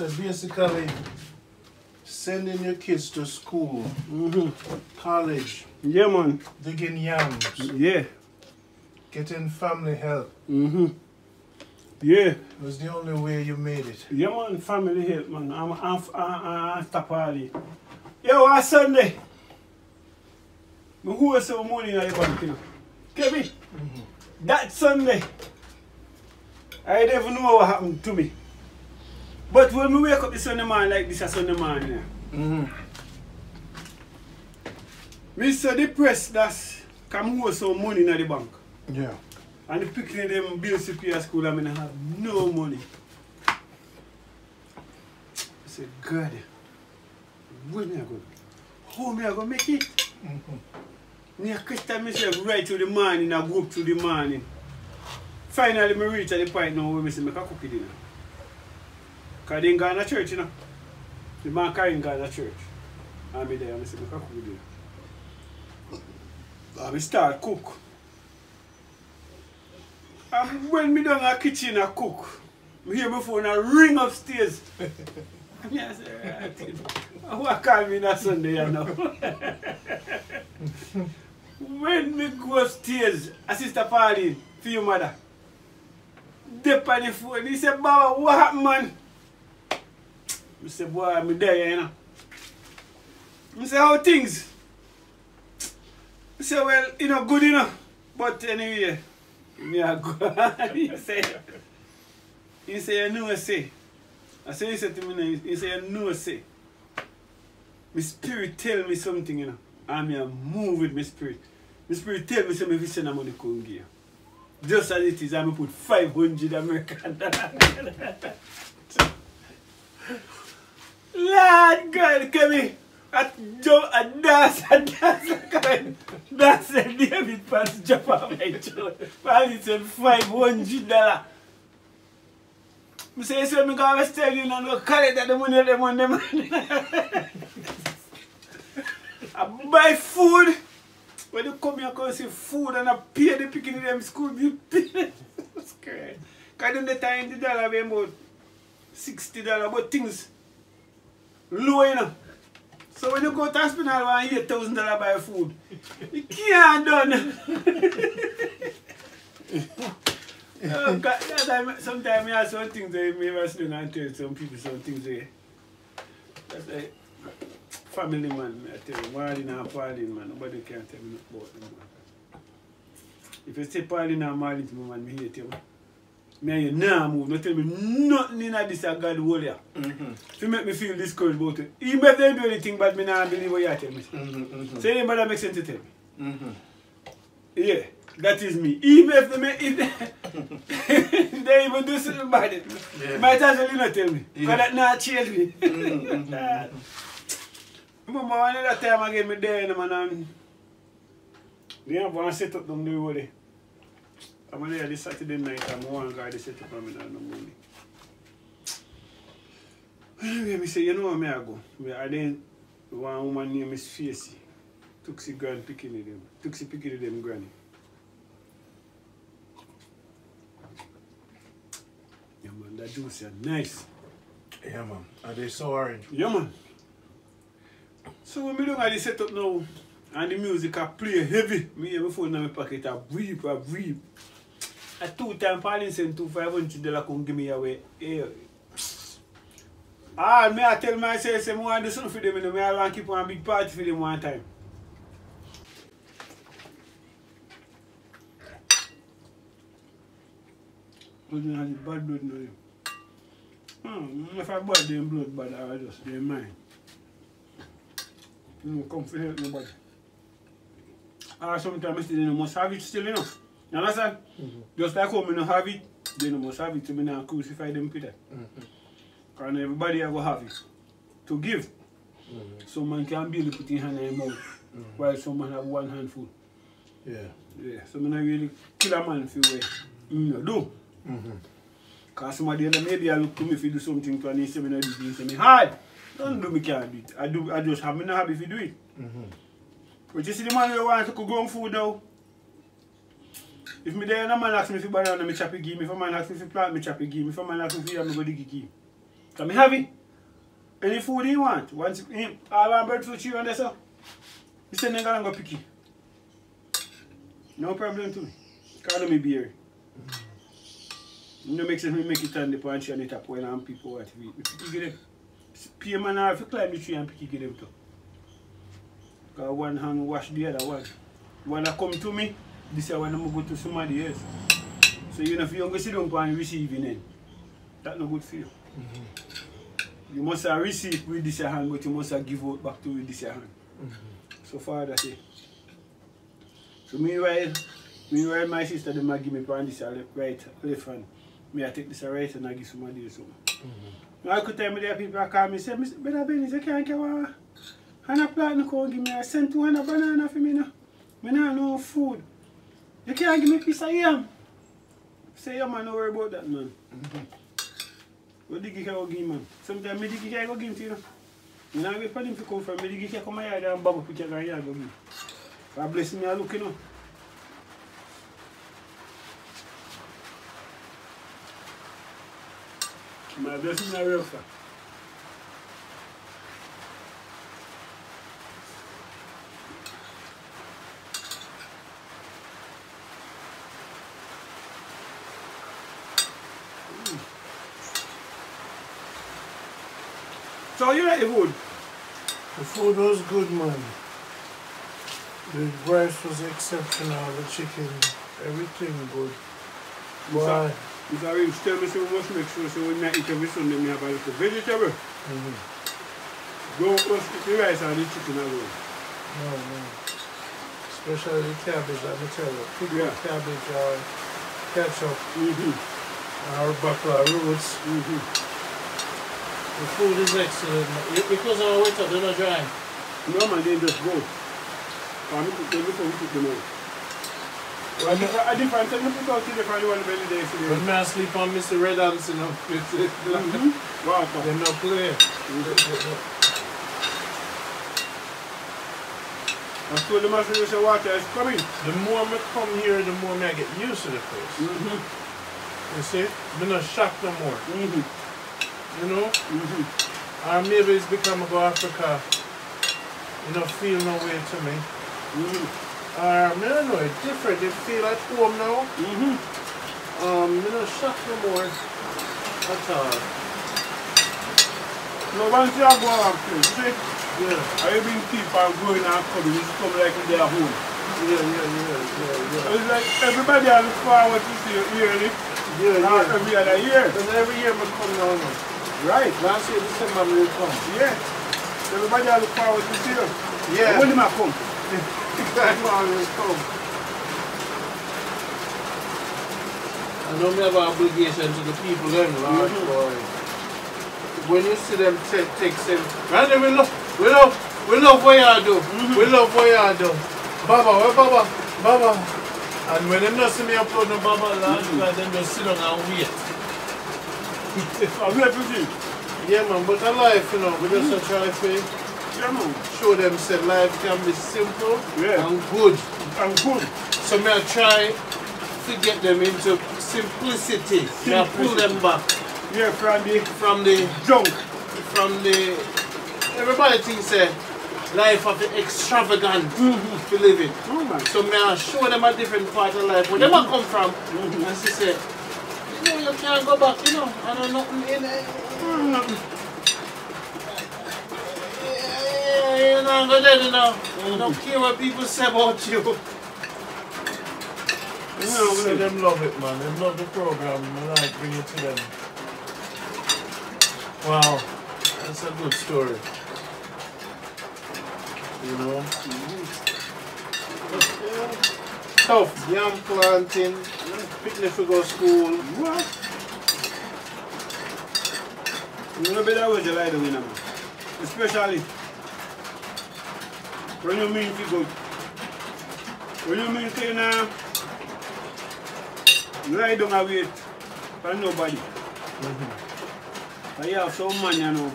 So basically, sending your kids to school, college, yeah, man, digging yams, yeah, getting family help. Yeah. It was the only way you made it. Yeah, man, family help, man. I'm after party. Yo, on Sunday, who has some money in the bank, you know? Kevin, that Sunday, I never know what happened to me. But when we wake up this Sunday morning like this, a Sunday morning, me so depressed that's come hold some money in the bank. Yeah. And the picking them bills to pay at school, I mean, I have no money. I said, God, where me I go? How me I go make it? I question myself right to the morning, I go up to the morning. Finally, I reach at the point now where I say, I can cook it dinner. Because they ain't gone to church, you know. The man can't go to church. And I'm there, and I say, I can cook it dinner. And I start cook. And when me down in the kitchen I cook, I hear my phone ring upstairs. And I say, what call me that Sunday, you know? When me go upstairs, a sister Pauline, for your mother, dip on the phone, he said, Baba, what happened, man? I said, boy, I'm there, you know. I said, how things? I said, well, you know, good enough. But anyway, yeah, go. He said, you know, say. I said, he said to me, he said, you know, say. My spirit tell me something, you know. And I move with my spirit. My spirit tell me something if you send a money couldn't give. Just as it is, I put 500 American dollars. Lord God, come here. I dance, that's a David Pass jump off my shoulder. And it's $500. I say, so I'm going to tell you now, no collect that the money, the money. I buy food. When you come here, I come see food and I pay the picking in them school. You pay. That's crazy. Because in the time, the dollar be about $60, but things low, you know. So when you go to hospital and $8,000 buy food, you can't done. Sometimes I have some things that me must do and tell some people some things there. That's like family man, I tell you, Marlin and Pauline man, nobody can tell me about them. If you say Pauline and Marlin to me, man, me hate you. Me and you now move, not tell me nothing in this God hold you. To make me feel discouraged about it. Even if they do anything bad, me not believe what you tell me. So anybody makes sense to tell me. Yeah, that is me. Even if they make if they even do something bad, yeah. Might as well not tell me. Because that not change me. Remember one other time I gave me there, man, and they have one set up down the road. I'm there this Saturday night and one guy they set up on me in the morning. Anyway, I say, you know where me I go? I then one woman named Miss Facey took the grand picking of them. Took the picking of them granny. Yeah man, that juice is nice. Yeah man. Are they so orange? Yeah man. So when I look at the setup now and the music I play heavy, me have my phone in my pocket, I breathe. At 2 times Pauline sent $500 come give me away. Yeah. Ah, me I tell myself I want to do something for them, you know, I want to keep on a big party for them one time. But you have bad blood now. If I bad them blood bad, I just their mind. You know, come for help nobody. Sometimes I still you must have it still, you know. You understand? Just like how I don't have it, they must have it to me now crucify them Peter. Because everybody will have it to give. Some man can barely put in hand in mouth, while some man have one handful. Yeah. Yeah. So I don't really kill a man for what you do. Because somebody else maybe I look to me if you do something to and they say me not do it, say me hard. Don't do me can't do it. I just have me not happy if you do it. But you see the man who wants to go on food now. If me there and a man asks me for banana, me chop it give me. If a man asks me for plant, me chop it give me. If a man asks me for yam, me go dig it give. Come have it. Any food you want. Once I want breadfruit you and that's all. You say I'm gonna go pick it. No problem to me. Can't me beer. No make sense me make it on the punch and it up when I'm people what to eat. Pick it them. Pay man have to climb the tree and pick it them too. Because one hand wash the other one. When I come to me, this is when I'm go to somebody else. So you know if you don't go sit down and receiving it, that's not good for you. You must have receive with this hand, but you must have give out back to with this hand. So far that's it. So meanwhile my sister they might give me on this right left hand. Me I take this right and I give somebody else something. Now I could tell me there people call me say, Brother Benny, you can't get one. And a plant no give me a cent 200 banana for me now. Me not no food. You can't give me a piece of yam. Say yeah man, don't worry about that man. What did you give man? Sometimes me dig you go give to you. You know wait for him to come from me dig you come here and bubble put your here go give. God bless me I look you know. My blessing is real, sir. So you like the food? The food was good, man. The rice was exceptional, the chicken, everything good. Why? If I will tell me so much make sure so when I eat every Sunday I have a little vegetable. Don't eat the rice and the chicken alone. No. Especially the cabbage, let me tell you. Pickled cabbage or ketchup or bakla roots. The food is excellent. Because our wait up, they're not dry. No man, they just go. I'm cook them before we cook them out. I different time you put out the different one belly days today. When I sleep on Mr. Red Ants, you know, wow, they're not clear. I told them after the water is coming. The more I come here, the more I get used to the place. You see? I'm not shocked no more. You know? Or maybe it's become go Africa. You know, feel no way to me. I don't know, it's different. They feel at home now. I'm not shocked no more at all. No, once you go and play, see? Yeah. I've been people going and coming, it's come like in their home. Yeah. It's like everybody has look forward to see you yearly. Not every other year. Because every year I come now. Right. Last year December we will come. Yeah. Everybody has look forward to see you. Yeah. When do I come? Exactly how it come. I know we have an obligation to the people then, Lord boy. When you see them take them, man, we love what you do. We love what you do. Baba, where Baba? And when they don't see me upload no Baba, Lord, then just sit down and wait. I'm here to see. Yeah man, but a life, you know, we just try to show them that life can be simple and good. So I try to get them into simplicity. I pull them back. Yeah, from the junk. Everybody thinks life of the extravagant to live in. So I show them a different part of life where they come from. And she said, you know, you can't go back, you know, I don't know nothing in it. You know, go there, you know. Don't care what people say about you. So them love it, man. They love the program. I like bring it to them. Wow, that's a good story. You know? Tough yam planting, picnic to go school. What? You know better what you like doing, man. Especially when you mean to go. When you mean to lie down and wait for nobody. I have some man, you know,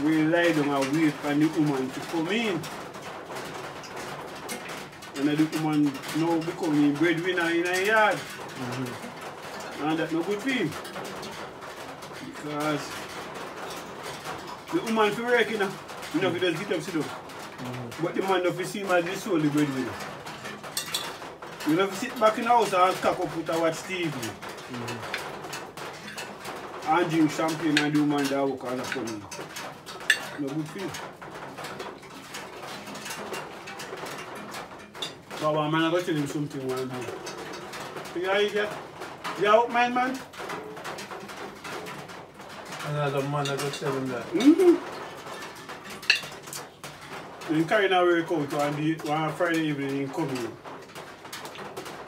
we lie down and wait for the woman to come in. And the woman now becoming breadwinner in a yard. And that's no good for him. Because the woman for work, you know, if he just get up, sit down. But the man if you see him as the soul the breadwinner. You know, if you sit back in the house and cock up with watch TV. And drink champagne and do man that work as a funny. No good for you. But one man I got to tell him something one day. You know, idiot? You out mind, man? Another man I got to tell him that. He carrying a work out one Friday evening in coming.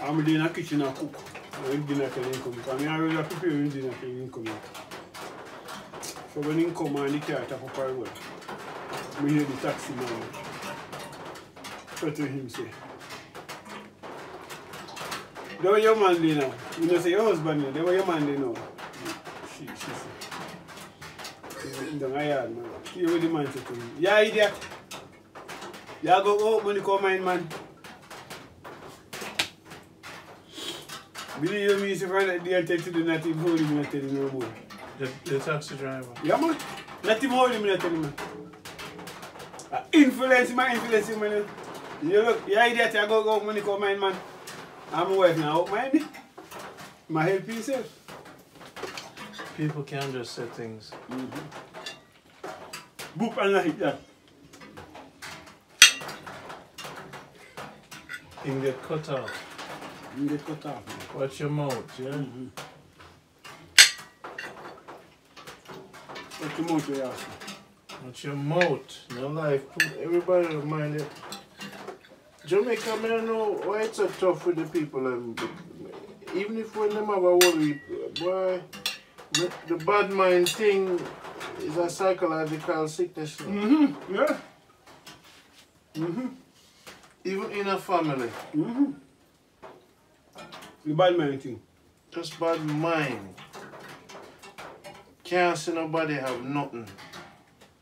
I'm in the kitchen and cook. When dinner can come. Because I already prepare dinner can come. So when he come and the car tap up our road, we hear the taxi man. So to him say, "That was your man there now. You know say your husband there. That was your man there now." She said, "Don't I yard man. See what the man said to me. Yeah, idiot. You go out when you come in, man. Believe me, if I let the take to the native hold him, I tell you no more." The taxi driver. Yeah, man. Let him hold him, I tell you, man. Influence him, man. You look, you idiot, you go out when you come in, man. I'm a wife now, out mind me. My help yourself. People can just say things. Boop and like that. You can get cut off. You get cut off. Watch your mouth, yeah? Watch your mouth, you ask me. Watch your mouth. No life. Everybody don't mind it. Jamaica, I don't know why it's so tough with the people. Even if when them have a worry, boy, the bad mind thing is a psychological sickness. Yeah. Even in a family. The bad mind thing. Just bad mind. Can't see nobody have nothing.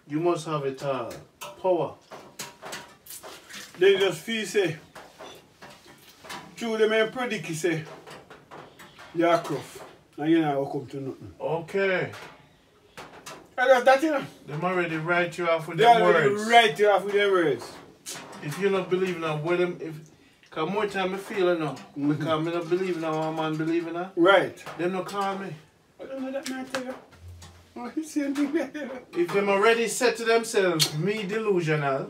You must have it all. Power. They just feel say, through the man predict say, you're a cruff. And you never come to nothing. Okay. And that's that, you know. Them already write you off with They them already words. write you off with their words. If you not believe now, what them cause more time I feel it now. Because I not believe now, a man believe now. Right. Them not call me. I don't know that man tell you. Oh, you same thing there. If them already said to themselves, me delusional,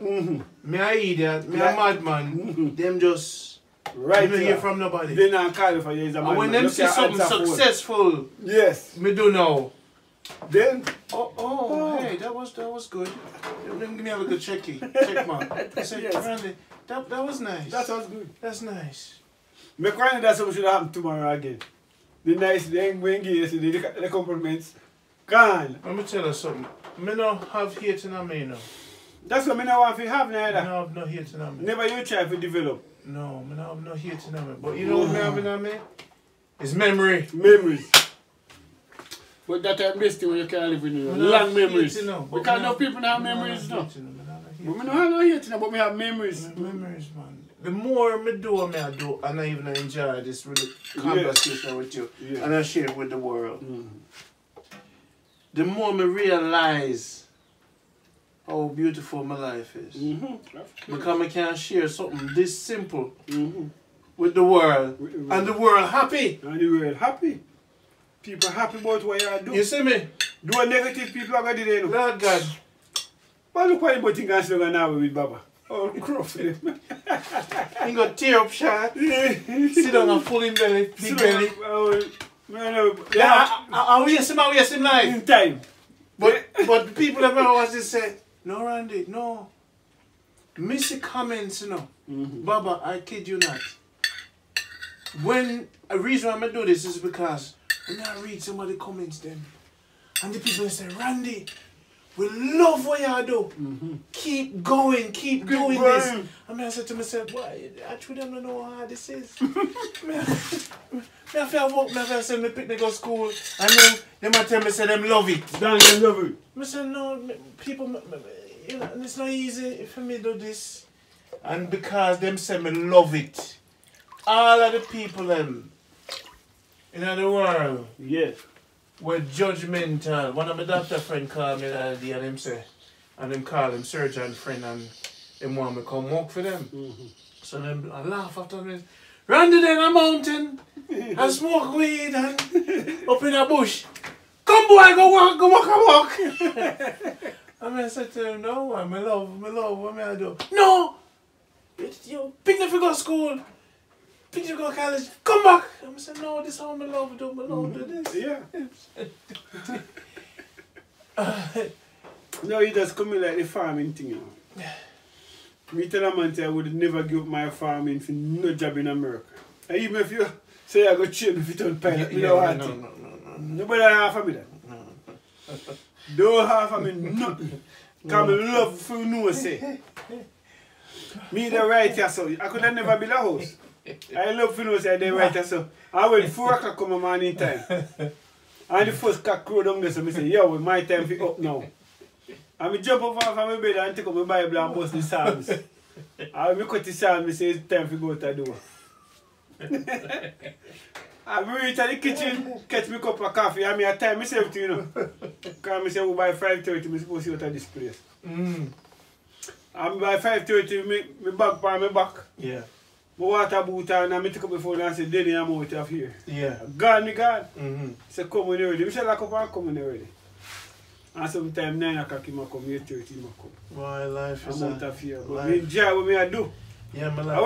me a idiot, me a madman, them just right. you don't hear from nobody. They not call you for you as a man. And when them see something successful, yes, me do know. then Hey, that was good. Let me have a good check mark. I said, Yes. Randy, that was nice. that sounds good. That's nice. Me crying that's what should happen tomorrow again. The nice thing we engage the compliments. Gone. Let me tell you something. Me no have hating on me, no. That's what me not want to have Me neither. no have no hating on me. Never you try to develop. No, me no have no hating on me. But you know what me having on me? It's memory. Memories. But that type of best thing when you can't live in Me no long have memories. hating, no, but Because me no no- people have me no memories have now. hating, me no have But hating. me no have no hating, but me have memories. Memories, man. The more me do, I do, and I even enjoy this really conversation with you, Yes. and I share it with the world. The more me realize how beautiful my life is, because I can share something this simple with the world, and the world happy. And the world happy. People happy about what you do. You see me? Do a negative people are going to do, you know. Lord God. But look what you think I'm still now with Baba. Oh, cross them. He got tear up shot. Sit down and pull him belly, big belly. Yeah, I waste him life. in time. But people have always just say, no, Randy, no. Missy comments, you know. Baba, I kid you not. When a reason why I do this is because when I read some of the comments then, and the people say, Randy, we love what you do. Keep going, keep doing this. And I said to myself, why? Actually, I don't know how hard this is. I feel work, I send me picnic go school, and then they might tell me, say, them love it. Don't they love it? I said, no, people, you know, it's not easy for me to do this. And because them say me love it, all of the people in the world, Yes. were judgmental. One of my doctor friend called me the other day and him say, and him call him surgeon friend and him want me come work for them. So then I laugh after me. Rondie in a mountain and smoke weed and up in a bush. Come boy, go walk. And I said to him, no, I love, what may I do? No! You pick them to go to school. Pick them to go to college. Come back. I said, no, this is how I love do. I love do this. Yeah. No, you just come in like the farming thing, you know. Me tell a man I would never give up my farming for no job in America. And even if you say I go train if you don't pilot, you don't want to. No. Nobody half of me that. No. Don't half of me nothing. Because I love for no say. Me the right here so. I could have never build a house. I love for no say the right here so. I went 4 o'clock come a morning time. And the first cock crow down there so I say, yo, it's my time to up now. And I jump up off my bed and take up my Bible and bust the Psalms. And I cut the Psalms, I say it's time to go to the door. I reach at the kitchen, catch me a cup of coffee, and I time myself to, you know. Because I say, oh, by 5:30, I'm supposed to go to this place. And by 5:30, my bag on my back. Yeah. My water boot and I take up my phone and say, Denny, I'm out of here. Yeah. God. He say, come when you're ready. I say, lock up and come when you're ready. And sometimes 9 o'clock he might come, 8:30 he might come. Boy, life is I'm out of here. But life. me enjoy what I do. Yeah, my life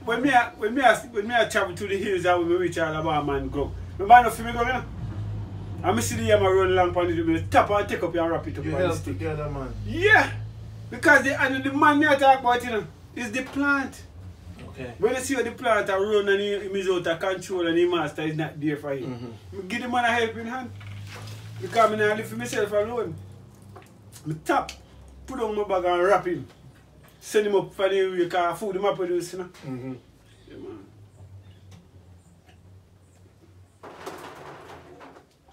When me travel to the hills and when we reach Alabama and go. Remember enough for me go, you know? And I see the yam run along on the tap and take up and wrap it up. You help together, man. Yeah. Because the man you talk about, you know, is the plant. Okay. When you see how the plant are run and he is out of control and the master is not there for him. Give the man a helping hand. Because I don't live for myself alone. I tap, put on my bag and wrap him. Send him up for the way because food him up produce, you know. Yeah, man.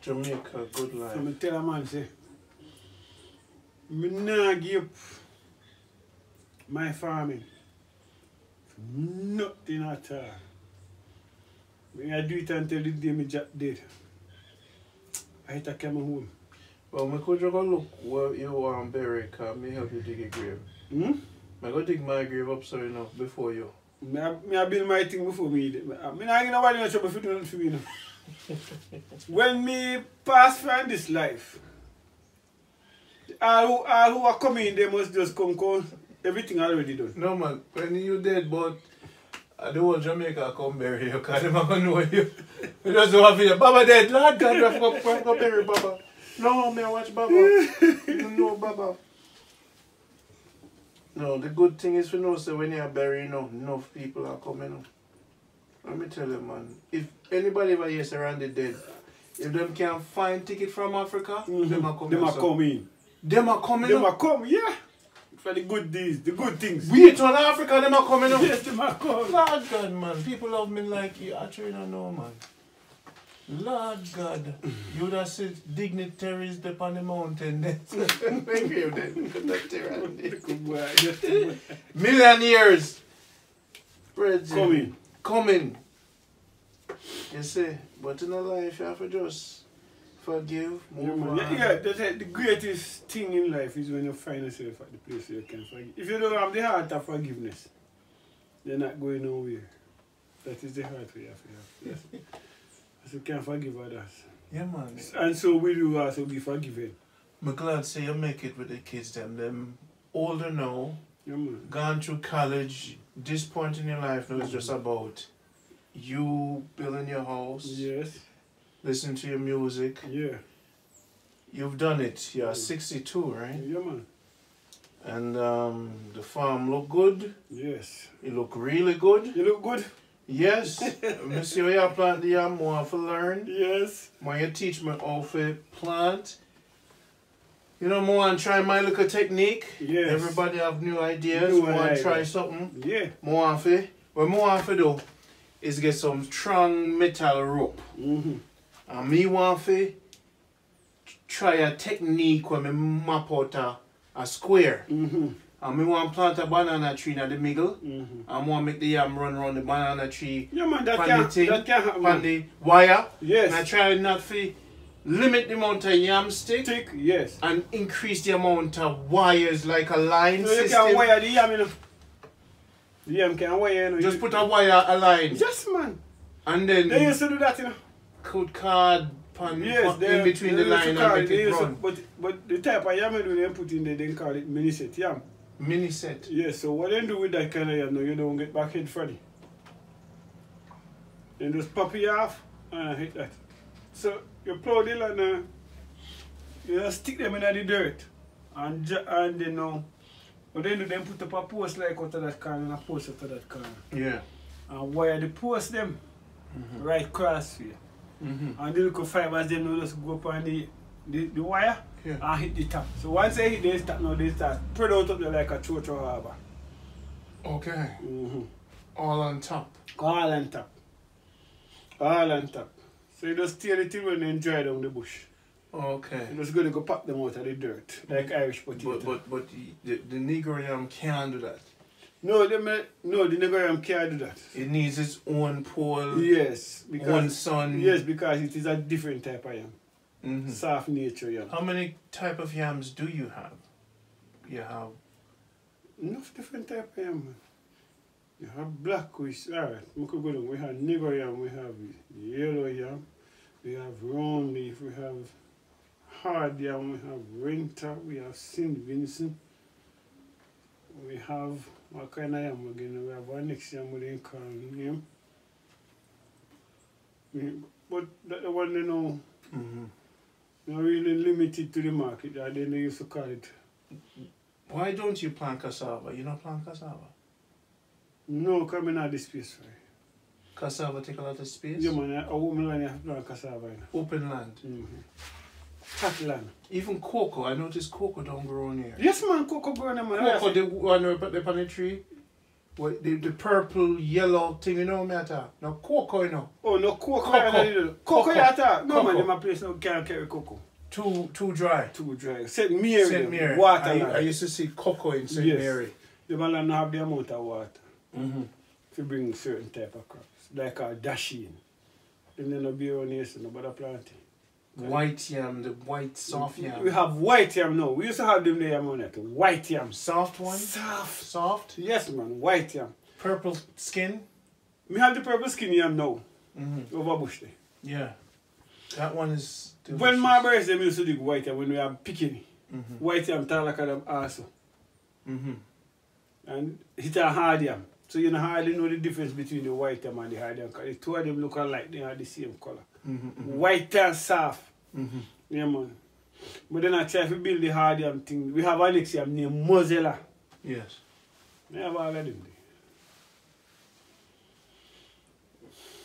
Jamaica, good life. So I tell a man, say, I not give up my farming. Nothing at all. I do it until the day my job dead. I hit a come home. Well, I could just go look where you want to bury, because I help you dig a grave. I go dig my grave up so you know, before you. I build my thing before me. I not get nobody no trouble if you do nothing for me. No. When me pass from this life, all who are coming, they must just come. Everything already done. No man, when you dead, but the whole Jamaica come bury you, because they're not going to know you. We just don't have it. Baba dead, Lord God, we have to go bury Baba. No, me I watch Baba. You don't know Baba. No, the good thing is for know, so when you are burying, enough people are coming. Let me tell you, man, if anybody ever hears around the dead, if them can find ticket from Africa, them are coming. Them are coming. Them are coming. Them are coming, yeah. For the good deeds, the good things. Wait on Africa, them are coming up. Yes, them are coming. Lord God, man, people love me like you. I truly don't know, man. Lord God, you would have said dignitaries up on the mountain. Millionaires. Coming. You see, but in a life you have to just forgive, move on. Yeah, the greatest thing in life is when you find yourself at the place where you can forgive. If you don't have the heart of forgiveness, you're not going nowhere. That is the heart we have to have. Yes. So you can forgive others. Yeah, man. And so we do also be forgiven. I'm glad to say you make it with the kids, them older now, Yeah, man. gone through college. This point in your life now is just about you building your house, Yes. listening to your music. Yeah. You've done it. You're 62, right? Yeah, man. And the farm look good. Yes. You look really good. You look good? Yes. I see how you plant the yam, more to learn. Yes. More you teach me how to plant. You know, more and try my little technique. Yes. Everybody have new ideas. New More and idea. try something. Yeah. More for what more for do is get some strong metal rope. And me want to try a technique where me map out a square. And me want to plant a banana tree in the middle. And want to make the yam run around the banana tree. Yeah, man, that Pan can the thing, happen. pan the wire. Yes. And I try not to limit the amount of yam stick, yes, and increase the amount of wires like a line so you system. can wire the yam, you know. The yam can wire, you know. Just put a wire, a line. Yes, man. And then they used to do that, you know. Could card pan in between the line and make it run. But the type of yam they put in there, they call it mini set yam. Mini set. Yes, so what they do with that kind of yam, you don't get back head Freddy. Then just pop it off and hit that. So you plow the land, you just stick them in the dirt and then now. But then they put up a post like out of that corner and a post out of that corner. Yeah. And wire the post them right cross here. And the little fibers then will just go up on the wire and hit the top. So once they hit the top, now they start spread out up there like a chocho harbor. Okay. All on top. All on top. All on top. So you just steer it till when they dry down the bush. Okay. You just go pop them out of the dirt, like Irish potato. But the Negro yam can't do that. No, the Negro yam can't do that. It needs its own pole. Yes, because own sun. Yes, because it is a different type of yam. Soft nature yam. How many type of yams do you have? You have enough different type of yam, man. You have black alright, we could go down. We have Negro yam, we have yellow yam, we have round leaf, we have hard yam, we have renter, we have St. Vincent, we have what kind of yam again? We have our next yam we didn't call him. But that the one they know not really limited to the market, and then they used to call it. Why don't you plant cassava? You don't plant cassava? No, because I not the space for it. Cassava take a lot of space? Yeah, man, a woman land have to plant cassava. Open land? Flat land. Even cocoa, I noticed cocoa don't grow in here. Yes, man, cocoa grow in there, man. Cocoa, the one where put on the tree? What, the purple, yellow thing, you know me at all? No, cocoa, you know. Oh, no, cocoa. Cocoa, you at all? No, man, in my place no can't carry cocoa. Too dry? Too dry. St. Mary. St. Mary. Water. I used to see cocoa in St. Mary. The man don't have the amount of water to bring certain type of crops, like our dasheen. And then no be around here, so nobody planting. White yam, the white soft yam. We have white yam now. We used to have them there, man. White yam. Soft one? Soft. Soft? Yes, man. White yam. Purple skin? We have the purple skin yam now. Over bush there. Yeah. That one is delicious. When my birds, they used to dig white yam when we are picking. White yam, tall like them also. And it a hard yam. So you don't hardly know the difference between the white yam and the hard yam, because the two of them look alike, they are the same color. White and soft. Yeah, man. But then I try to build the hard yam thing. We have Alex yam named Mozilla. Yes. We have all of them there.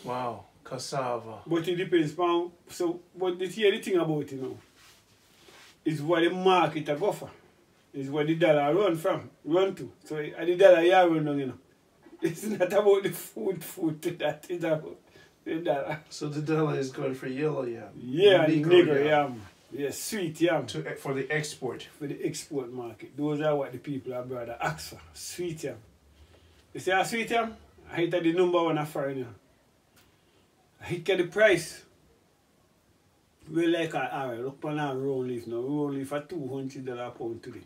Wow. Cassava. But it depends on, so, but the thing about it now is what the market a go for. Is where the dollar run to. So at the dollar you run down, you know. It's not about the food to that, it's about the dollar. So the dollar is going for yellow yam. Yeah, the Negro yam. Yeah, sweet yam. For the export. For the export market. Those are what the people are brother ask for. Sweet yam. You see a sweet yam? I hit the number one of foreign yam. I hit the price. We like alright, look on our round leaf now. Round leaf at $200 a pound today.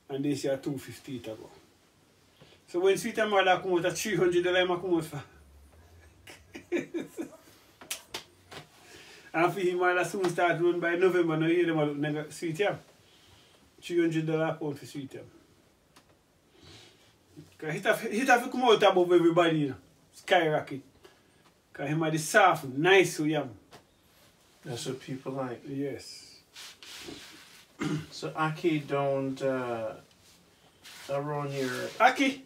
And this year $250 ago. So when sweet yam mother come out at $300 I come out for. And for him mother soon start run by November, now hear them look sweet yam. $300 a pound for sweet yam. Because he have to come out above everybody, you know. Skyrocket. Because him are the soft, nice yam. That's what people like. Yes. So Aki don't around here. Aki?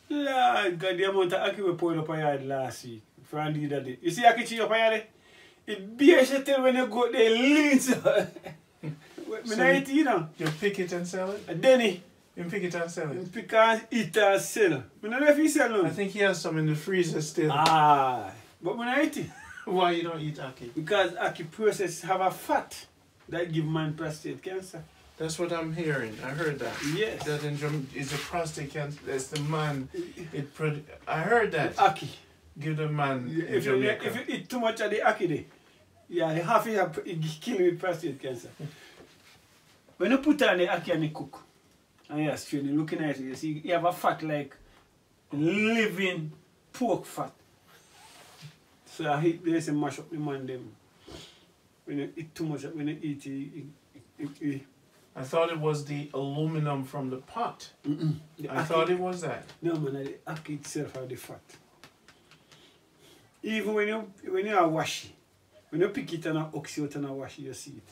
Lord God, the amount of Aki we poured up a yard last week. Rondie that day. You see Aki tree up a yard? It bears you tell when you go there lean so. So I eat, you know. You pick it and sell it? Denny. You pick it and sell it? You pick and eat and sell. I don't know if you sell them. I think he has some in the freezer still. Ah. But when I eat it. Why you don't eat Aki? Because Aki process have a fat that give man prostate cancer. That's what I'm hearing. I heard that. Yes. That is a prostate cancer. That's the man. I heard that. The Aki. Give the man in if you Jamaica. eat too much of the Aki there, Yeah, half of you kill with prostate cancer. When you put on the ackee and you cook, and you're straight, you're looking at it, you see, you have a fat like living pork fat. So I hate this and mash up the man them. When you eat too much, when you eat it, I thought it was the aluminum from the pot. I thought it was that. No man, the ackee itself has the fat. Even when you are washy, when you pick it and oxy out and wash it, you see it.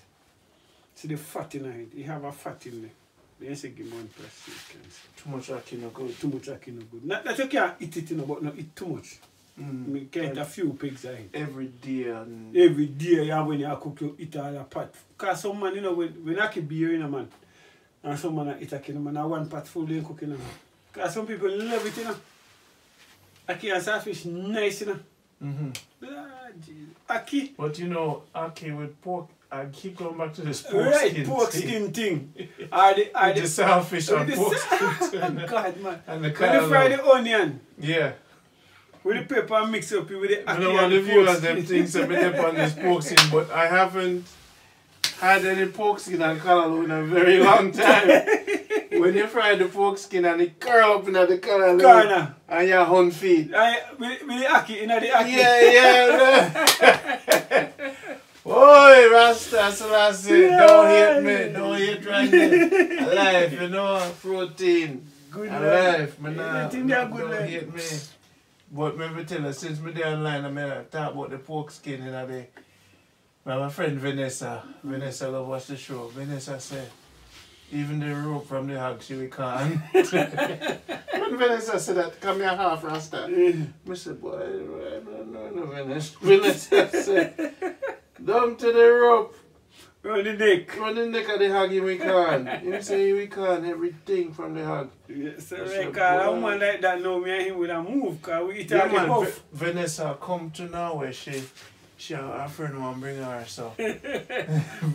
See the fat in it. You have a fat in there. Then say give man prostate cancer. Too much ackee no good. Too much ackee no good. Not that you can't eat it, you know, but not eat too much. You can eat a few pigs I eat. Every day and Every day you have when you cook, you eat all a pot. Because some man, you know, when ackee beer in a man, and some man eat ackee, man, and one pot full they cook in a man. Because some people love it, you know. Ackee and saltfish nice, you know. Ackee. But you know, ackee with pork, I keep going back to this pork right, skin pork thing. skin thing. The saltfish and pork skin. God, man. And the when you fry the onion, yeah. with the pepper and mix up with the ackee. I don't want the viewers them things a bit up on this pork skin, but I haven't had any pork skin and callaloo in a very long time. When you fry the pork skin and it curl up in the callaloo and your hunt feet. With the ackee, in the ackee. Yeah. Boy, Rasta Selassie, don't hate me, don't hate Rondie. Alive, you know, protein. Good alive, man. Don't life. hate me. But remember tell her, since me there online, I talk about the pork skin in a day. My friend Vanessa love watch the show. Vanessa said, even the rope from the hog she we can't. When Vanessa said that, come here half Rasta. I said, boy, I don't know no Vanessa. Vanessa said, down to the rope. Run the neck. Run the neck of the hog we can. You say we can everything from the hog. Yes, sir. Because a man like that now, me and him would have moved because we eat all the puff. Vanessa come to now where she her friend want to bring her, so. You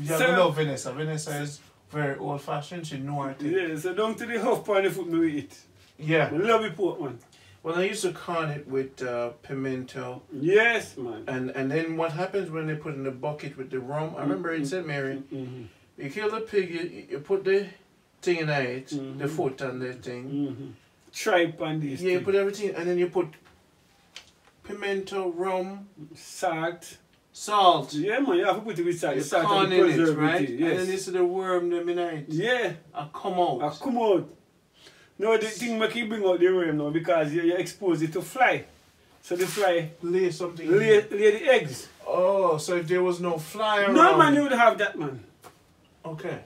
love Vanessa. Vanessa is very old fashioned, she know her thing. Yeah, so down to the huff on the foot me we eat. Yeah. I love the pork, man. Well, I used to con it with pimento. Yes, man. And then what happens when they put in the bucket with the rum? I remember in St. Mary, you kill the pig, you put the thing in it, the foot and the thing. Tripe and this. Yeah, you put everything, and then you put pimento, rum, salt. Yeah, man, you have to put it with salt. You Salt con and in it, preserve right? it. Yes. And then you see the worm them in it. Yeah. I come out. I come out. No, the thing make you bring out the worm now because you expose it to fly. So the fly lay something. Lay the eggs. Oh, so if there was no fly around. No, man, you would have that, man. Okay.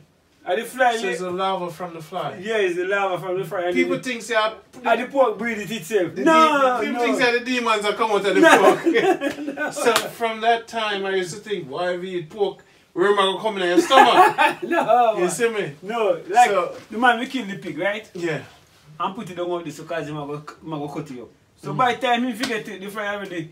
And the fly. So it's the lava from the fly. Yeah, it's the lava from the fly. People think say and the pork breed it itself. People think say the demons are come out of the pork. No. So from that time I used to think, why if you eat pork, where am I gonna come in your stomach? No. You see me? No, like so, the man we kill the pig, right? Yeah. And put it down out this because he might go cut it up. So by the time he forget it, the fry already.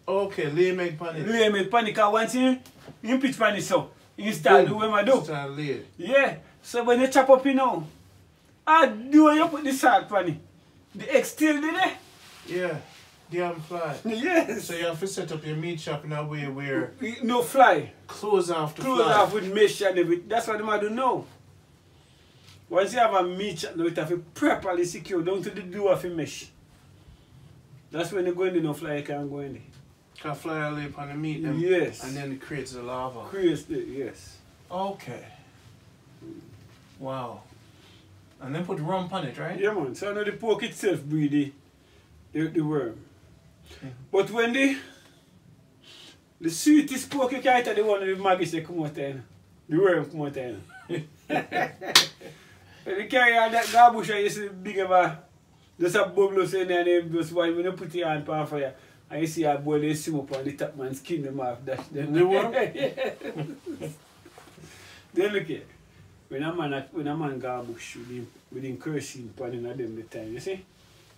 Okay, lay make panic. Lay make panic, and once he pitch panic so he start do what I do. Start lay. Yeah. So when you chop up you know, I do when you put the salt panic. The egg still there. Yeah. Damn fly. Yes. So you have to set up your meat shop in a way where no fly. Close off the fly. Close off with mesh and everything. That's what the man do now. Once you have a meat shop, you have to properly secure down to the door of the mesh. That's when you go in there, no fly can't go in there. Can fly lay upon the meat and, yes. And then it creates the lava. Creates the, yes. Okay. Wow. And then put rum on it, right? Yeah, man. So now the pork itself breed the worm. But when the sweetest pork you can eat, the one with the maggots they come out there. The worm come out there. When you carry all that garbage and you see big of a just a bubble in there and then just when you put your hand on fire and you see a boy they swim up on the top man skin them off dash them. The worm? Then look here. When a man garbage with him cursing pan in them the time, you see?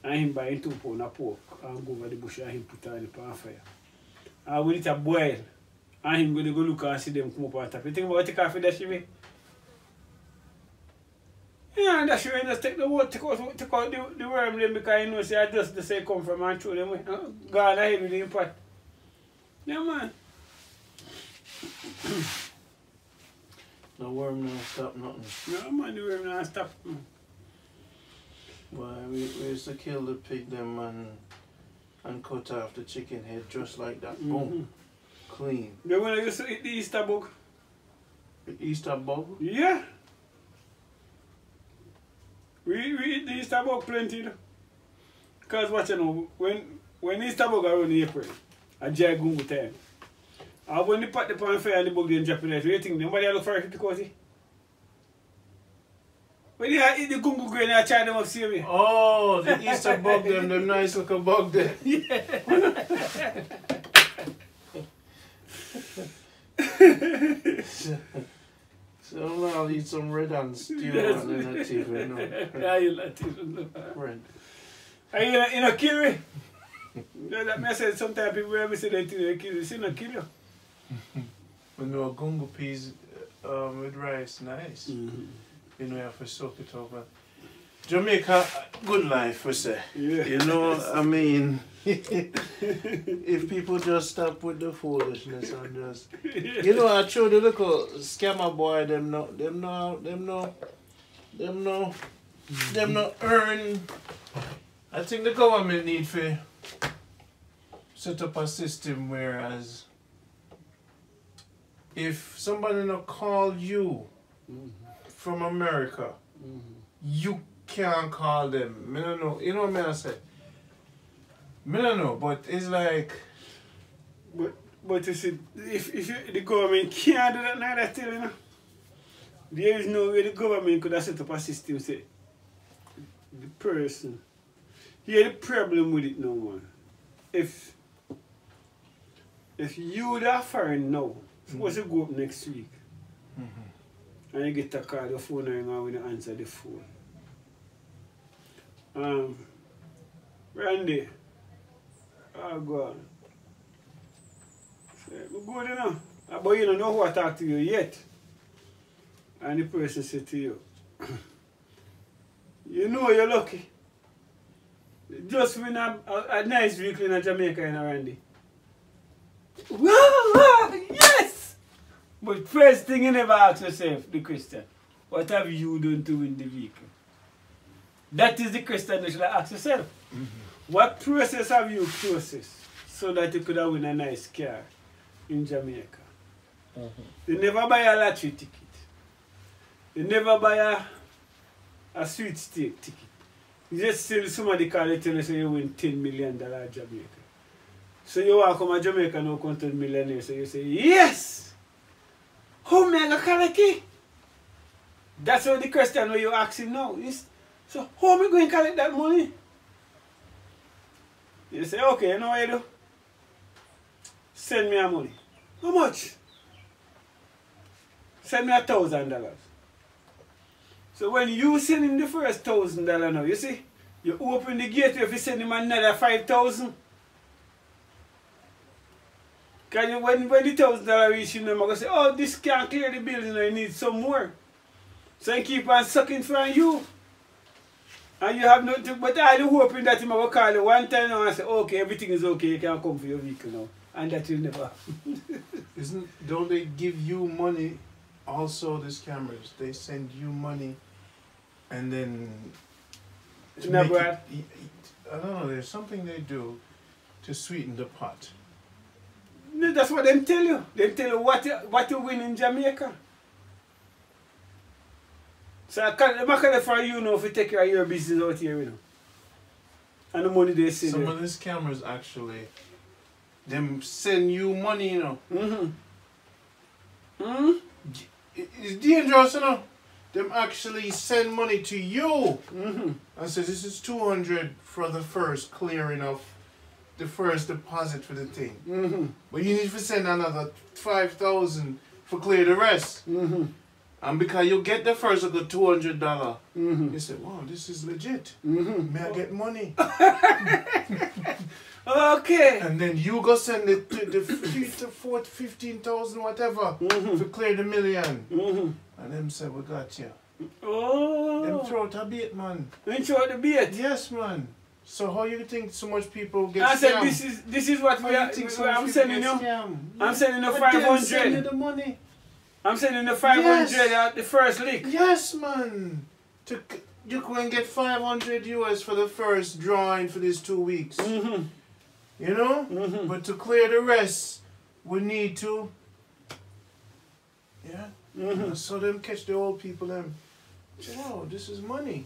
And him buy 2 pounds of pork and go over the bush and him put on the pan fire. And when it a boil, and him going to go look and see them come up on top. You think about take off that shit? Yeah, and that's why you just take the water, take out the worm then because you know say I just say come from and throw them away. Gone ahead with the pot. Yeah man. No worm no stop nothing. No man, the worm not stop. Boy, we used to kill the pig them and cut off the chicken head just like that. Boom. Clean. You when I used to eat the Easter bug? The Easter bug? Yeah. We eat the Easter bug plenty. Because what you know, when Easter bug around April, a dry gungo time. And when they put the pan fire and the bug then drop in it, what do you think? Nobody look for it because when you eat the gungo grain and try them up see me. Oh, the Easter bug them nice little bug there. Yeah. So I'll eat some red and stew and then a tea, you know. Yeah, you like it. Red. And you know, kill me. That me say sometimes people when me say they kill you, see no kill you. When you gungo peas with rice, nice. You know, you have to soak it over. Jamaica, good life, we say. Yeah. You know, I mean, if people just stop with the foolishness and just, you know, I showed the little scammer boy, them no earn. I think the government need to set up a system whereas if somebody no call you from America, you can't call them. I don't know. You know what I say? I don't know, but it's like. But you see, if the government can't do that, neither still, you know. There is no way the government could have set up a system say the person. Here's the problem with it now, man. If you are foreign now, suppose you go up next week and you get a call, your phone ring and when you answer the phone. Rondie, oh God. Go good, you know. But you don't know who I talk to you yet. And the person said to you, you know you're lucky. Just win a nice vehicle in Jamaica, you know, Rondie. Wow, yes! But first thing you never ask yourself, the question, what have you done to win the vehicle? That is the question you should ask yourself. What process have you processed so that you could have win a nice car in Jamaica? You never buy a lottery ticket. You never buy a sweet steak ticket. You just still somebody call you tell you say you win $10 million in Jamaica. So you walk come to Jamaica now content millionaire. So you say, yes! How me I go collect it? That's what the question where you asking now. So how am I going to collect that money? You say, okay, you know what you do? Send me a money. How much? Send me $1,000. So when you send him the first $1,000 now, you see, you open the gateway if you send him another 5,000. Because when the $1,000 reach him, I'm going to say, oh, this can't clear the bills, you know, you need some more. So he keep on sucking from you. And you have nothing, but I do hoping that he will call you one time now and say, okay, everything is okay, you can come for your vehicle now. And that will never happen. Don't they give you money also, these cameras? They send you money and then to make it, I don't know, there's something they do to sweeten the pot. No, that's what they tell you. They tell you what you win in Jamaica. So I can't for you know if you take care of your business out here, you know. And the money they send. Some of these cameras actually, them send you money, you know. It's dangerous, you know. Them actually send money to you. And say this is 200 for the first clearing of the first deposit for the thing. But you need to send another 5,000 for clear the rest. And because you get the first of the $200, you say, wow, this is legit. May I get money? Okay. And then you go send the 15,000 whatever to clear the $1 million. And them say, we got you. Oh. Them throw out a bait, man. Them throw out the bait? Yes, man. So how you think so much people get I said scammed? this is what How you think so much I'm people sending get you. scammed? I'm sending you But them send you 500. the money. I'm sending you 500 Yes. at the first lick. Yes, man. You can get 500 US for the first drawing for these 2 weeks. Mm-hmm. You know? Mm-hmm. But to clear the rest, we need to. Yeah? Mm-hmm. So them catch the old people them. Wow, this is money.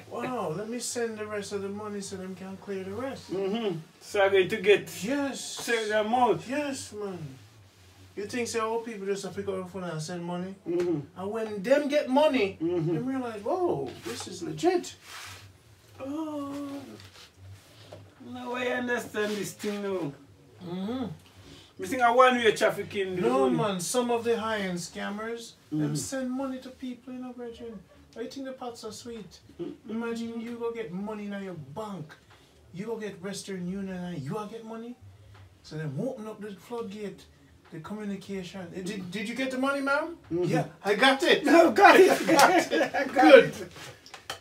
Wow, let me send the rest of the money so them can clear the rest. Mm-hmm. So I'm going to get Yes. certain amount. Yes, man. You think say old people just pick up the phone and send money? Mm-hmm. And when them get money, Mm-hmm. they realize, whoa, this is legit. Oh, now I understand this thing now. Mm-hmm. I think I one-way trafficking. No, man, some of the high-end scammers, them Mhm. send money to people, you know, Brethren. I think the pots are sweet. Imagine you go get money in your bank. You go get Western Union and you go get money. So then open up the floodgate, the communication. Did you get the money, ma'am? Yeah, I got it. No, got it. Good.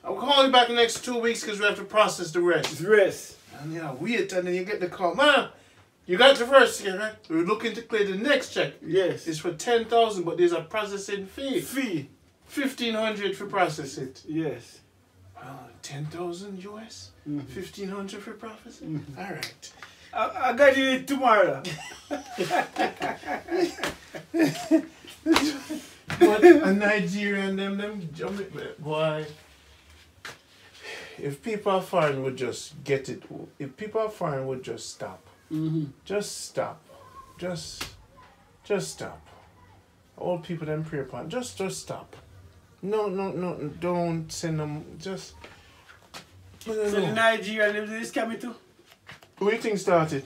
I'll call you back in the next 2 weeks because we have to process the rest. Rest. And yeah, wait, and then you get the call. Man, you got the first check, right? We're looking to clear the next check. Yes. It's for 10,000, but there's a processing fee. Fee. 1,500 for process it. Yes. 10,000 US? 1,500 for processing? All right. I got you tomorrow. But a Nigerian, them boy. If people are foreign would just get it, if people are foreign would just stop. Mm-hmm. Just stop. Just stop. Old people them pray upon. Just stop. No, don't send them. Just. So the Nigerian them do this coming too? Who do you think started?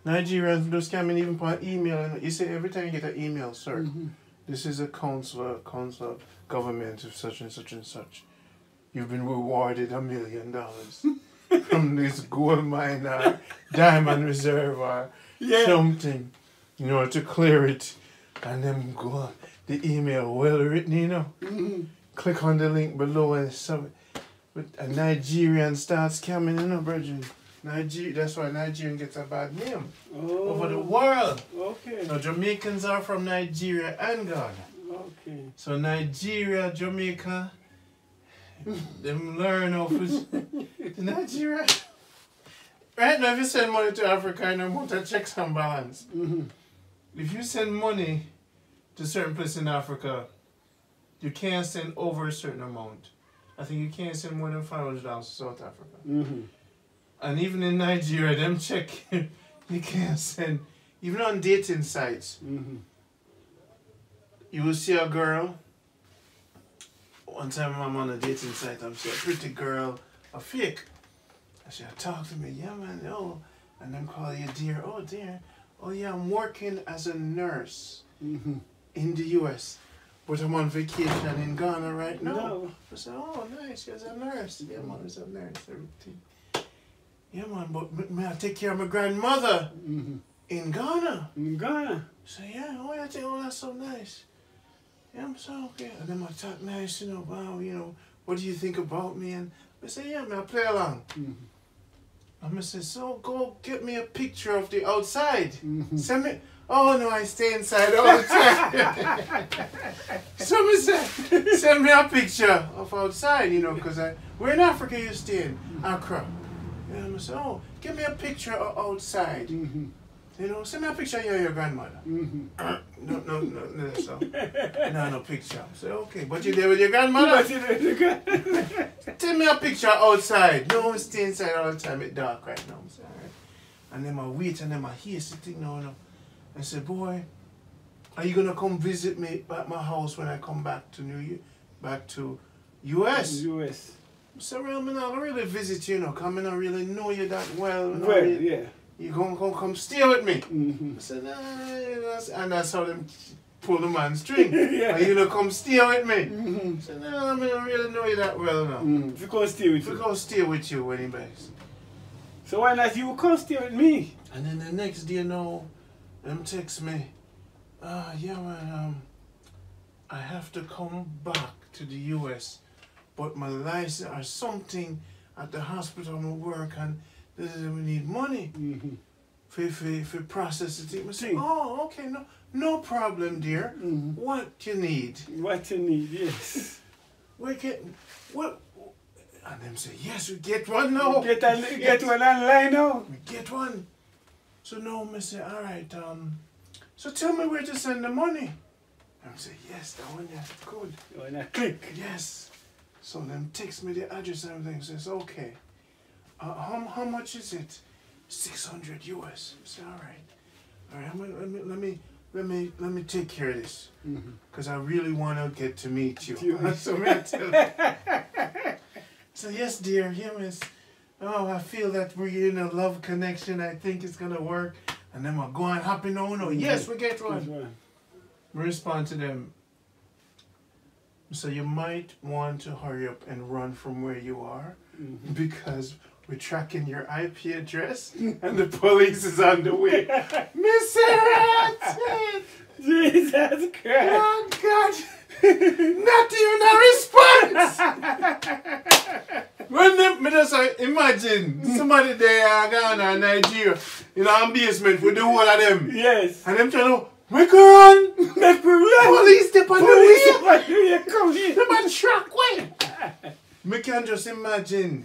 Nigerians do scamming even by email. You say every time you get an email, sir, this is a council government of such and such and such. You've been rewarded $1 million from this gold mine or diamond reserve or something, in order to clear it. And then go on. The email well written, you know. Click on the link below and submit. But a Nigerian starts scamming, you know, brethren. That's why Nigerian gets a bad name over the world. Okay. Now, Jamaicans are from Nigeria and Ghana. Okay. So Nigeria, Jamaica, them learn off Nigeria. Right now, if you send money to Africa, you know, want to checks and balance. If you send money to certain place in Africa, you can't send over a certain amount. I think you can't send more than $500 to South Africa. And even in Nigeria, them check, you can't send, even on dating sites. You will see a girl. One time I'm on a dating site, I'm seeing a pretty girl, a fake. I said, talk to me, yeah man, oh. And then call you dear, oh dear. Oh yeah, I'm working as a nurse in the US. But I'm on vacation in Ghana right now. No. I said, oh nice, you're a nurse. Yeah man, he's a nurse, everything. Yeah man, but may I take care of my grandmother in Ghana? In Ghana? I said, yeah, oh yeah, oh that's so nice. Yeah, I'm so okay. And then I talk nice, you know, wow, you know, what do you think about me? And I say, yeah, man, I play along. I'm gonna say, so go get me a picture of the outside. Send me. Oh no, I stay inside all the time. So me say, send me a picture of outside, you know, because where in Africa you stay in? Accra. And I'm say, oh, give me a picture of outside. You know, send me a picture of you and your grandmother. No, so. No picture. I say, okay, but you there with your grandmother? Tell me a picture outside. No, stay inside all the time. It's dark right now. I say, all right. And then I wait and then I hear something now. I say, boy, are you gonna come visit me at my house when I come back to back to US? US. I said, well, I don't really visit you, because I don't really know you that well. Well, yeah. You gonna come stay with me? I said, nah, and that's how them pull the man's string. Are you gonna come stay with me? I said, no, I don't really know you that well now. If you come stay with you. If you come stay with you, anyways. So why not you come stay with me? And then the next day, them text me, yeah man, I have to come back to the US, but my license or something, at the hospital I work and we need money for process the thing. I say, oh, okay, no problem, dear. What you need? What you need, yes. We're getting, what? And them say, yes, we get one now. Get one online now. We get one. So now I say, all right, so tell me where to send the money. And I say, yes, that one, yeah, good. You wanna click? Yes. So them text me the address and everything. Says, okay. How much is it? 600 US. I say, all right, let me take care of this, because I really want to get to meet you. So I tell her. So yes, dear, yeah, miss. Oh, I feel that we're in a love connection. I think it's gonna work. And then I go on happy no. Yes, we get one. We respond to them. So you might want to hurry up and run from where you are, because we're tracking your IP address and the police is on the way. Mr. Rat! Jesus Christ! Oh God! Not even a response! When them, me just say, imagine somebody there Ghana, Nigeria, in our basement with the whole of them. Yes. And them trying to make a run. Make a run. Police step on the way. Come here. Them a track way. Me can just imagine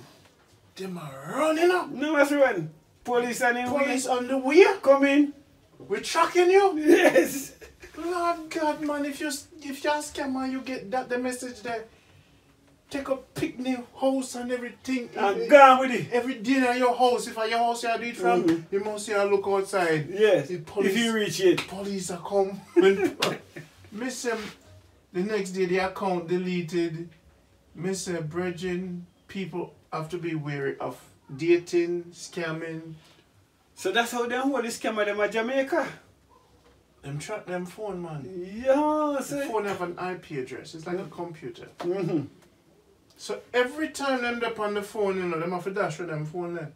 them are running up. No, what's run? Police on the way. Police on the way. Come in. We're tracking you. Yes. Lord God, man, if you're a scammer, you get the message there. Take a picnic house and everything. I'm gone with it. Every dinner at your house. If at your house you do it from, you must look outside. Yes. Police, if you reach it. Police are come. Miss the next day the account deleted. Miss Bridging, people have to be wary of dating, scamming. So that's how them hold the scammer them at Jamaica. Them track them phone, man. Yeah, the phone have an IP address. It's like a computer. Mm-hmm. So every time them up on the phone, you know, them have to dash with them phone there.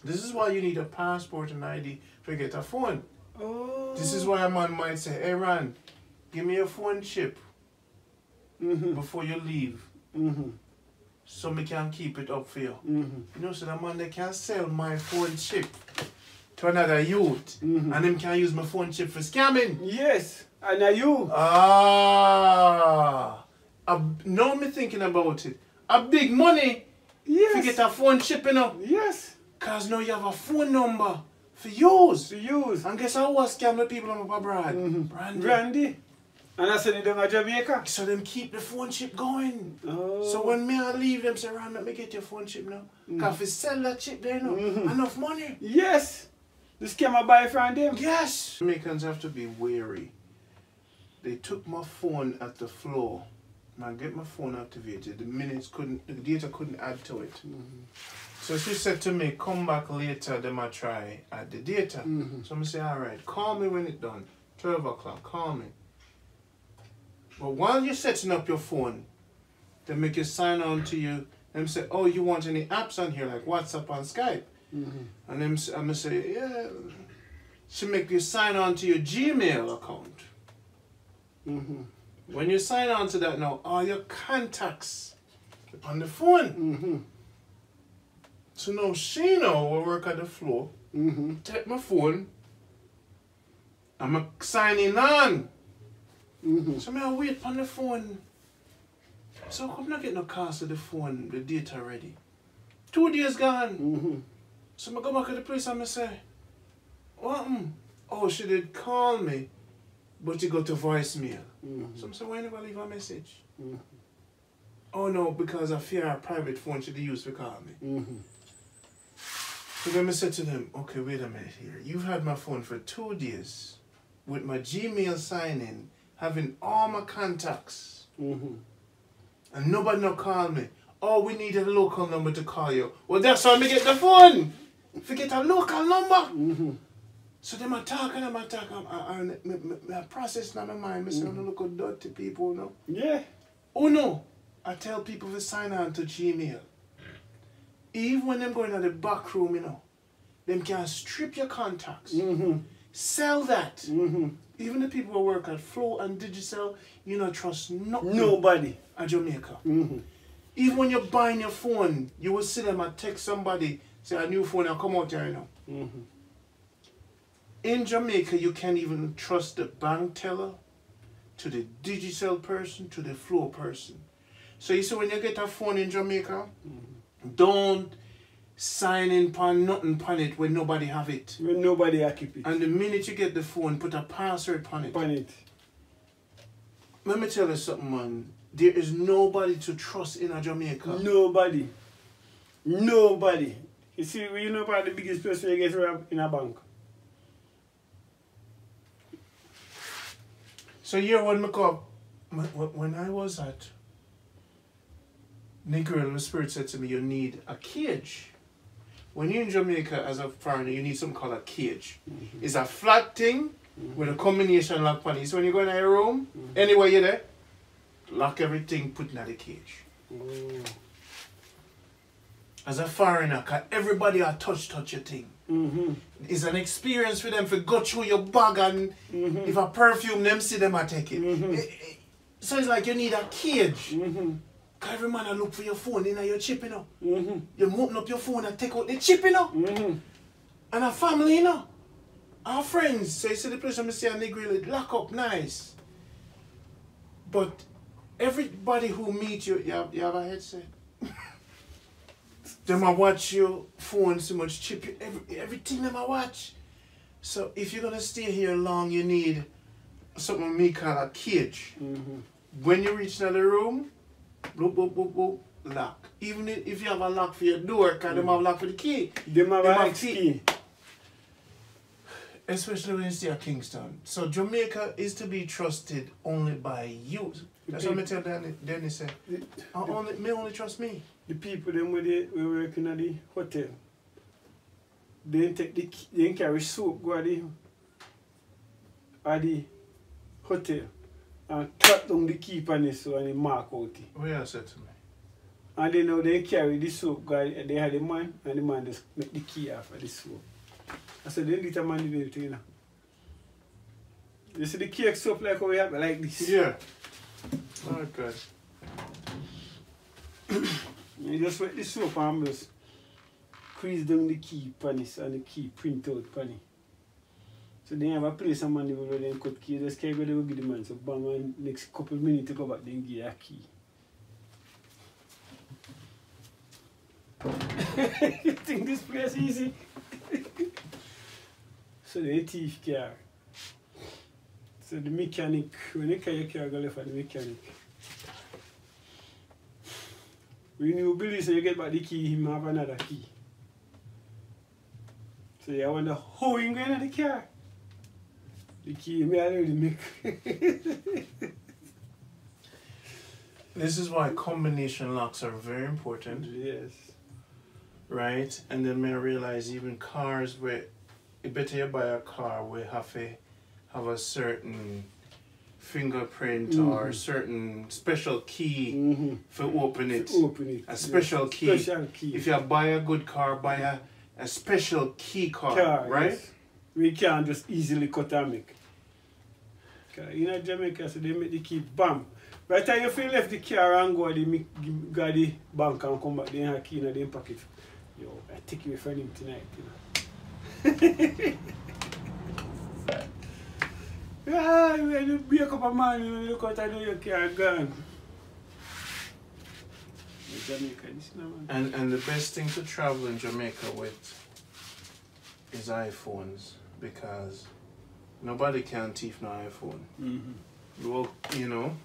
This is why you need a passport and ID to get a phone. Oh. This is why a man might say, hey Ron, give me your phone chip before you leave. So me can keep it up for you. You know, so that man they can sell my phone chip to another youth and them can use my phone chip for scamming. Yes, and now you. Now me thinking about it. A big money to get a phone chip, you know. Yes. Because now you have a phone number for use. To use. And guess how was scam the people up abroad? Rondie. And I said them at Jamaica. So them keep the phone chip going. Oh. So when me I leave them say, Ron, let me get your phone chip now. Because if you sell that chip there, you know, enough money. Yes. The scammer buy from them. Yes. Jamaicans have to be wary. They took my phone at the floor. I get my phone activated. The data couldn't add to it. So she said to me, come back later, then I try add the data. So I say, all right, call me when it's done. 12 o'clock, call me. But while you're setting up your phone, they make you sign on to you. Them say, oh, you want any apps on here like WhatsApp and Skype? And then I'm gonna say, yeah. She make you sign on to your Gmail account. When you sign on to that now, all your contacts on the phone. So now she will work at the floor, take my phone, I'm signing on. So I wait on the phone. So I'm not getting no calls to the phone, the data ready. 2 days gone. So I go back to the place and I say, what? Oh, she did call me, but you got to voicemail. So I say, why never leave a message? Oh no, because I fear our private phone should be used to call me. So then I said to them, okay, wait a minute here. You've had my phone for 2 days with my Gmail sign-in, having all my contacts. And nobody no call me. Oh, we need a local number to call you. Well, that's why I get the phone. Forget a local number. So them attack and I process in my mind. I say, I don't look at dirty people, no? Yeah. Oh no, I tell people to sign on to Gmail. Even when them going to the back room, you know, them can strip your contacts. Sell that. Even the people who work at Flow and Digicel, you don't trust nobody at Jamaica. Even when you're buying your phone, you will see them and text somebody, say a new phone will come out here, you know. Mm-hmm. In Jamaica, you can't even trust the bank teller, to the digital person, to the floor person. So you see when you get a phone in Jamaica, don't sign in pan nothing pan it when nobody have it. When nobody keep it. And the minute you get the phone, put a password pan it. Pan it. Let me tell you something, man. There is nobody to trust in a Jamaica. Nobody. Nobody. You see, you know about the biggest person you get robbed in a bank. So here when when I was at Negro, the Spirit said to me, you need a cage. When you're in Jamaica as a foreigner, you need something called a cage. It's a flat thing with a combination lock on it. So when you go in your room, anywhere you're there, lock everything, put in the cage. As a foreigner, cause everybody a touch your thing. It's an experience for them to go through your bag and if a perfume, them see them a take it. So it's like you need a cage. Cause every man a look for your phone in your chip, you know. You open up your phone and take out the chip, you know. And a family, you know. Our friends, so you see the place I see a nigga lock up nice. But everybody who meet you, you have a headset. Them a watch your phone so much chip, everything them a watch. So if you're gonna stay here long, you need something me call a cage. When you reach another room, boop, boop, boop, boop, lock. Even if you have a lock for your door, because them have a lock for the key. Them have a key. Especially when you stay at Kingston. So Jamaica is to be trusted only by you. That's what I tell Danny said. Only trust me. The people them where they working at the hotel, they didn't carry soap go at the hotel and cut down the key on it so and they mark out it. What you said to me? And they know they carry the soap guy, they had the man and the man just make the key off of the soap. I said they did a man did everything, you know. You see the cake soap like how we have like this. Yeah. Oh God. You just wet the soap and just crease down the key panis and the key print out pani. So they have a place a man where they cut key, just carry go give the man, so bang and next couple of minutes to go back then give a key. You think this place easy? So the thief car. So the mechanic, when you carry your car, go left at the mechanic. When you believe so you get back the key, he have another key. So you wonder how you going to the car. The key may already make. This is why combination locks are very important. Yes. Right? And then may realize even cars where it better you buy a car where have a certain fingerprint or a certain special key for open it. A special key. Special key. If you buy a good car, buy a special key card, right? Yes. We can't just easily cut and make. In Jamaica, so they make the key, bam. By the time you feel left the car and go to the bank and come back, they have a key in their pocket. Yo, I take you for him tonight, you know. Yeah, when you be a couple of man, you look out and your car gone. Jamaica, this no man. And the best thing to travel in Jamaica with is iPhones, because nobody can thief no iPhone. Well, you know.